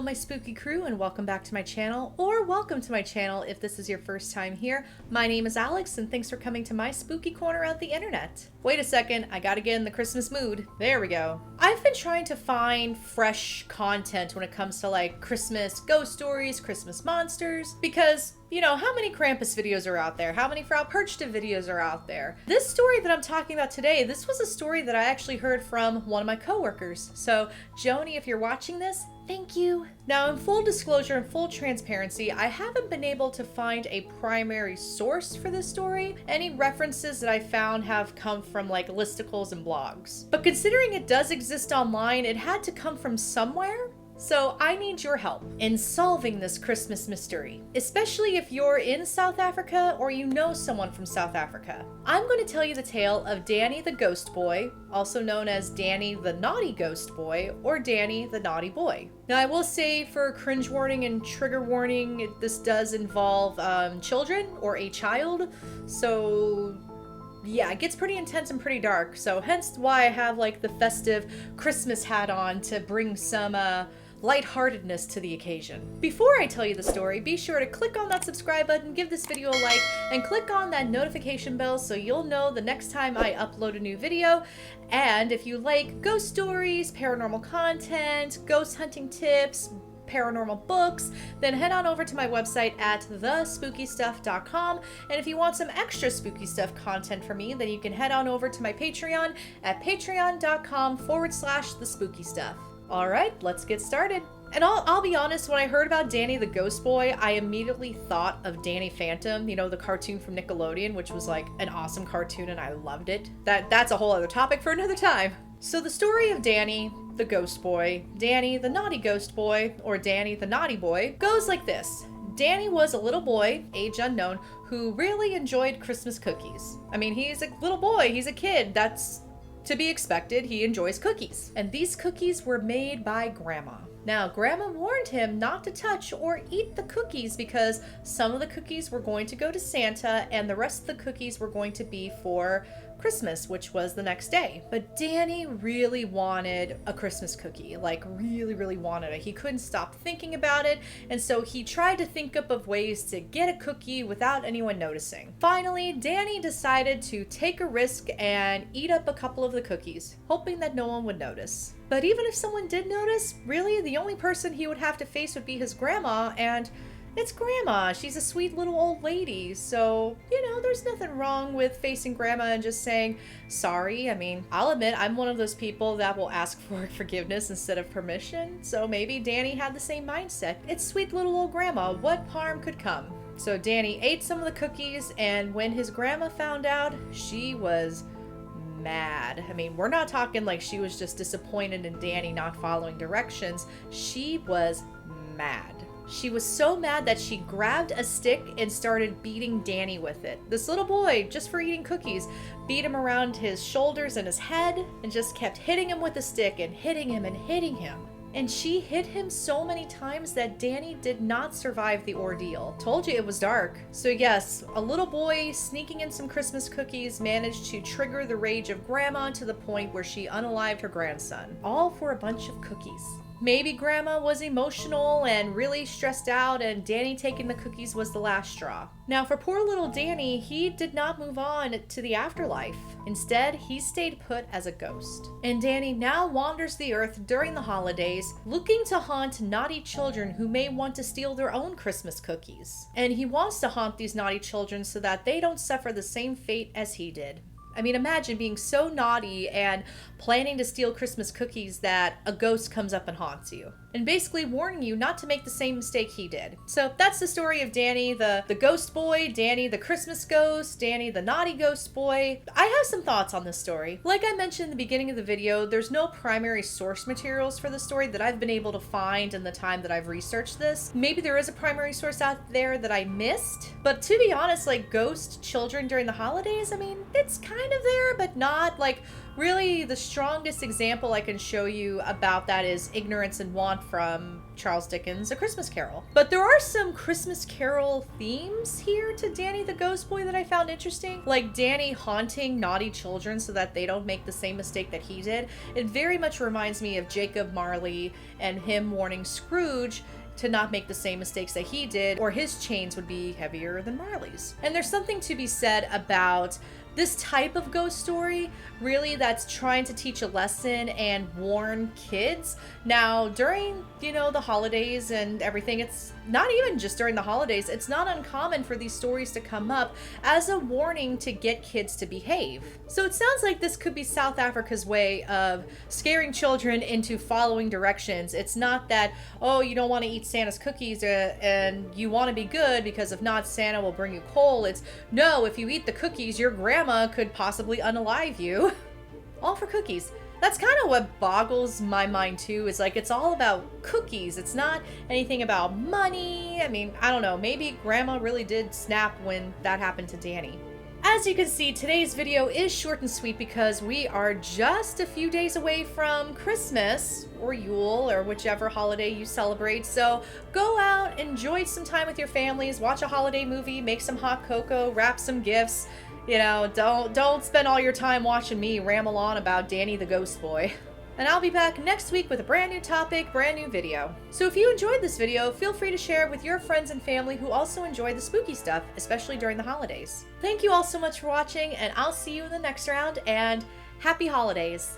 my spooky crew, and welcome back to my channel, or welcome to my channel if this is your first time here. My name is Alex, and thanks for coming to my spooky corner of the internet. Wait a second, I gotta get in the Christmas mood. There we go. I've been trying to find fresh content when it comes to like Christmas ghost stories, Christmas monsters, because you know, how many Krampus videos are out there? How many Frau Perchta videos are out there? This story that I'm talking about today, this was a story that I actually heard from one of my coworkers. So, Joni, if you're watching this, thank you. Now, in full disclosure and full transparency, I haven't been able to find a primary source for this story. Any references that I found have come from like listicles and blogs. But considering it does exist online, it had to come from somewhere. So I need your help in solving this Christmas mystery, especially if you're in South Africa or you know someone from South Africa. I'm going to tell you the tale of Danny the Ghost Boy, also known as Danny the Naughty Ghost Boy or Danny the Naughty Boy. Now I will say, for cringe warning and trigger warning, this does involve children or a child, so yeah, it gets pretty intense and pretty dark, so hence why I have like the festive Christmas hat on to bring some lightheartedness to the occasion. Before I tell you the story, be sure to click on that subscribe button, give this video a like, and click on that notification bell so you'll know the next time I upload a new video. And if you like ghost stories, paranormal content, ghost hunting tips, paranormal books, then head on over to my website at thespookystuff.com. And if you want some extra spooky stuff content from me, then you can head on over to my Patreon at patreon.com/thespookystuff. All right, let's get started. And I'll be honest, when I heard about Danny the Ghost Boy, I immediately thought of Danny Phantom, you know, the cartoon from Nickelodeon, which was like an awesome cartoon and I loved it. That's a whole other topic for another time. So the story of Danny the Ghost Boy, Danny the Naughty Ghost Boy, or Danny the Naughty Boy, goes like this. Danny was a little boy, age unknown, who really enjoyed Christmas cookies. I mean, he's a little boy, he's a kid, that's to be expected, he enjoys cookies. And these cookies were made by Grandma. Now, Grandma warned him not to touch or eat the cookies because some of the cookies were going to go to Santa and the rest of the cookies were going to be for Christmas, which was the next day. But Danny really wanted a Christmas cookie, like really wanted it. He couldn't stop thinking about it, and so he tried to think up of ways to get a cookie without anyone noticing. Finally, Danny decided to take a risk and eat up a couple of the cookies, hoping that no one would notice. But even if someone did notice, really the only person he would have to face would be his grandma, and it's Grandma. She's a sweet little old lady, so, you know, there's nothing wrong with facing Grandma and just saying sorry. I mean, I'll admit I'm one of those people that will ask for forgiveness instead of permission, so maybe Danny had the same mindset. It's sweet little old Grandma. What harm could come? So Danny ate some of the cookies, and when his grandma found out, she was mad. I mean, we're not talking like she was just disappointed in Danny not following directions. She was mad. She was so mad that she grabbed a stick and started beating Danny with it. This little boy, just for eating cookies, beat him around his shoulders and his head and just kept hitting him with the stick and hitting him and hitting him. And she hit him so many times that Danny did not survive the ordeal. Told you it was dark. So yes, a little boy sneaking in some Christmas cookies managed to trigger the rage of Grandma to the point where she unalived her grandson. All for a bunch of cookies. Maybe Grandma was emotional and really stressed out, and Danny taking the cookies was the last straw. Now for poor little Danny, he did not move on to the afterlife. Instead, he stayed put as a ghost. And Danny now wanders the earth during the holidays, looking to haunt naughty children who may want to steal their own Christmas cookies. And he wants to haunt these naughty children so that they don't suffer the same fate as he did. I mean, imagine being so naughty and planning to steal Christmas cookies that a ghost comes up and haunts you, and basically warning you not to make the same mistake he did. So that's the story of Danny the Ghost Boy, Danny the Christmas Ghost, Danny the Naughty Ghost Boy. I have some thoughts on this story. Like I mentioned in the beginning of the video, there's no primary source materials for the story that I've been able to find in the time that I've researched this. Maybe there is a primary source out there that I missed, but to be honest, like ghost children during the holidays, I mean, it's kind kind of there, but not. Like, really, the strongest example I can show you about that is Ignorance and Want from Charles Dickens' A Christmas Carol. But there are some Christmas Carol themes here to Danny the Ghost Boy that I found interesting. Like Danny haunting naughty children so that they don't make the same mistake that he did. It very much reminds me of Jacob Marley and him warning Scrooge to not make the same mistakes that he did, or his chains would be heavier than Marley's. And there's something to be said about this type of ghost story, really, that's trying to teach a lesson and warn kids. Now, during, the holidays and everything, it's not even just during the holidays, it's not uncommon for these stories to come up as a warning to get kids to behave. So it sounds like this could be South Africa's way of scaring children into following directions. It's not that, oh, you don't want to eat Santa's cookies and you want to be good because if not, Santa will bring you coal. It's, no, if you eat the cookies, your grandma could possibly unalive you. All for cookies. That's kind of what boggles my mind too, is like, it's all about cookies. It's not anything about money. I mean, I don't know, maybe grandma really did snap when that happened to Danny. As you can see, today's video is short and sweet because we are just a few days away from Christmas or Yule or whichever holiday you celebrate. So go out, enjoy some time with your families, watch a holiday movie, make some hot cocoa, wrap some gifts. Don't spend all your time watching me ramble on about Danny the Ghost Boy. And I'll be back next week with a brand new topic, brand new video. So if you enjoyed this video, feel free to share it with your friends and family who also enjoy the spooky stuff, especially during the holidays. Thank you all so much for watching, and I'll see you in the next round, and happy holidays!